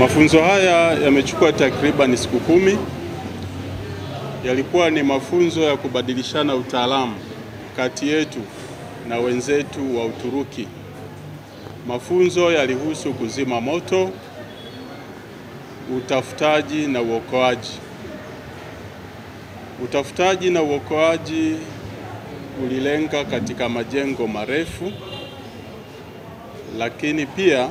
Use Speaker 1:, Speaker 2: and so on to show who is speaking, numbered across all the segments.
Speaker 1: Mafunzo haya yamechukua takriban siku 10. Yalikuwa ni mafunzo ya kubadilishana utaalamu kati yetu na wenzetu wa Uturuki. Mafunzo yalihusu kuzima moto, utafutaji na uokoaji. Utafutaji na uokoaji ulilenga katika majengo marefu, lakini pia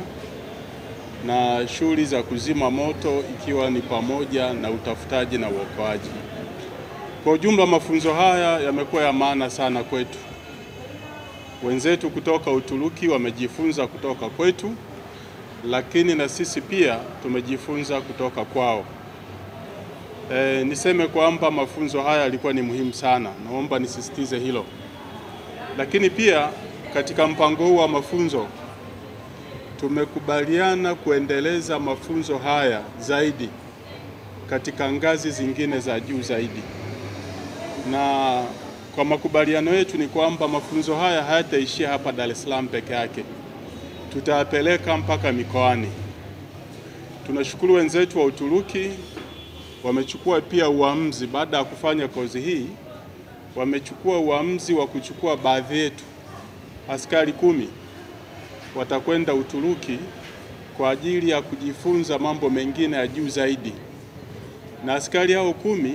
Speaker 1: na shughuli za kuzima moto ikiwa ni pamoja na utafutaji na uokoaji. Kwa ujumla, mafunzo haya yamekuwa ya maana sana kwetu. Wenzetu kutoka Uturuki wamejifunza kutoka kwetu, lakini na sisi pia tumejifunza kutoka kwao. Niseme kwamba mafunzo haya yalikuwa ni muhimu sana, naomba nisisitize hilo. Lakini pia katika mpango huu wa mafunzo tumekubaliana kuendeleza mafunzo haya zaidi katika ngazi zingine za juu zaidi. Na kwa makubaliano yetu ni kwamba mafunzo haya hayataishia hapa Dar es Salaam peke yake. Tutayapeleka mpaka mikoani. Tunashukuru wenzetu wa Uturuki wamechukua pia uamuzi baada ya kufanya kozi hii. Wamechukua uamuzi wa kuchukua baadhi yetu askari 10 watakwenda Uturuki kwa ajili ya kujifunza mambo mengine ya juu zaidi. Na askari hao 10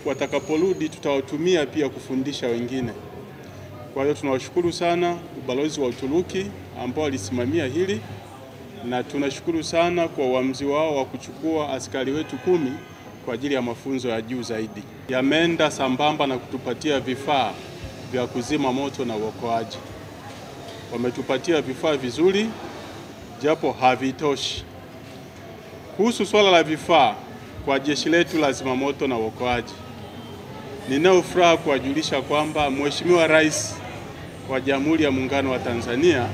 Speaker 1: watakaporudi tutawatumia pia kufundisha wengine. Kwa hiyo tunawashukuru sana ubalozi wa Uturuki ambao walisimamia hili, na tunashukuru sana kwa uamuzi wao wa kuchukua askari wetu 10 kwa ajili ya mafunzo ya juu zaidi. Yameenda sambamba na kutupatia vifaa vya kuzima moto na uokoaji. Wametupatia vifaa vizuri japo havitoshi. Kuhusu swala la vifaa kwa jeshi letu la zimamoto na uokoaji, ninao furaha kuwajulisha kwamba Mheshimiwa Rais wa Jamhuri ya Muungano wa Tanzania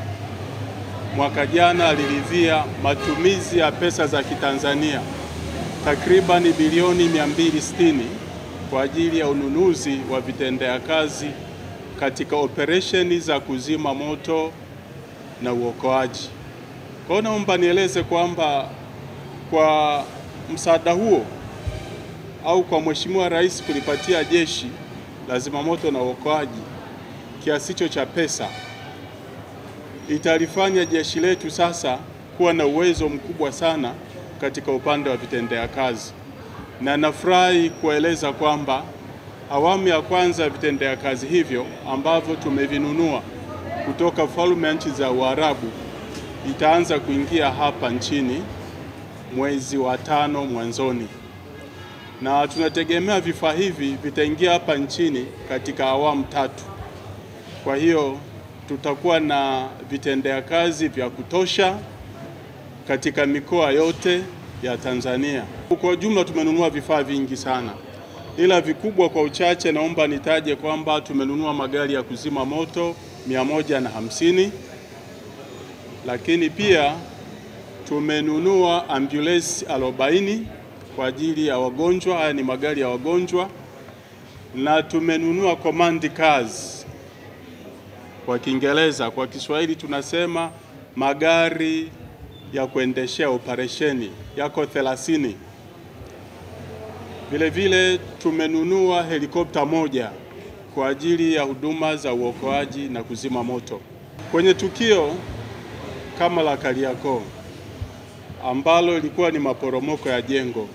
Speaker 1: mwaka jana aliridhia matumizi ya pesa za Kitanzania takriban bilioni 260 kwa ajili ya ununuzi wa vitendea kazi katika operesheni za kuzima moto na uokoaji. Kwa hiyo naomba nieleze kwamba kwa msaada huo au kwa Mheshimiwa Rais kulipatia jeshi la zimamoto na uokoaji kiasi hicho cha pesa, italifanya jeshi letu sasa kuwa na uwezo mkubwa sana katika upande wa vitendea kazi. Na nafurahi kueleza kwamba awamu ya kwanza ya vitendea kazi hivyo ambavyo tumevinunua kutoka falme ya nchi za Uarabu itaanza kuingia hapa nchini mwezi wa 5 mwanzoni. Na tunategemea vifaa hivi vitaingia hapa nchini katika awamu 3. Kwa hiyo tutakuwa na vitendea kazi vya kutosha katika mikoa yote ya Tanzania. Kwa jumla tumenunua vifaa vingi sana, ila vikubwa kwa uchache naomba nitaje kwamba tumenunua magari ya kuzima moto 150, lakini pia tumenunua ambulance 40 kwa ajili ya wagonjwa. Haya ni magari ya wagonjwa. Na tumenunua command cars kwa Kiingereza, kwa Kiswahili tunasema magari ya kuendeshea operesheni yako 30. Vile vile tumenunua helikopta 1 kwa ajili ya huduma za uokoaji na kuzima moto. Kwenye tukio kama la Kariakoo ambalo ilikuwa ni maporomoko ya jengo,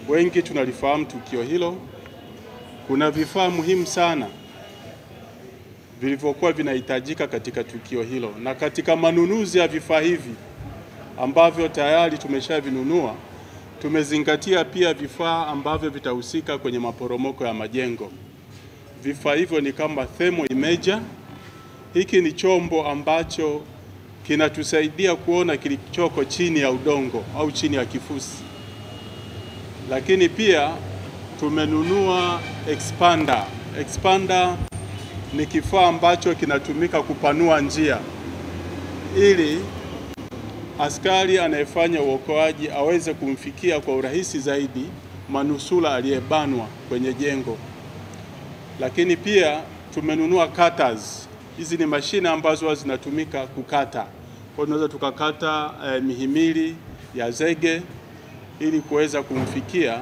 Speaker 1: wengi tunalifahamu tukio hilo. Kuna vifaa muhimu sana vilivyokuwa vinahitajika katika tukio hilo, na katika manunuzi ya vifaa hivi ambavyo tayari tumeshavinunua, tumezingatia pia vifaa ambavyo vitahusika kwenye maporomoko ya majengo. Vifaa hivyo ni kama thermal imager. Hiki ni chombo ambacho kinatusaidia kuona kilichoko chini ya udongo au chini ya kifusi. Lakini pia tumenunua expander. Expander ni kifaa ambacho kinatumika kupanua njia ili askari anayefanya uokoaji aweze kumfikia kwa urahisi zaidi manusura aliyebanwa kwenye jengo. Lakini pia tumenunua cutters. Hizi ni mashine ambazo zinatumika kukata Kwa tunaweza tukakata mihimili ya zege ili kuweza kumfikia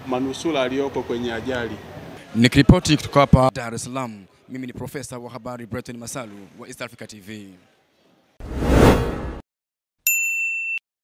Speaker 1: manusura aliyoko kwenye ajali.
Speaker 2: Nikiripoti kutoka hapa Dar es Salaam, mimi ni Profesa wa habari Breton Masalu wa East Africa TV.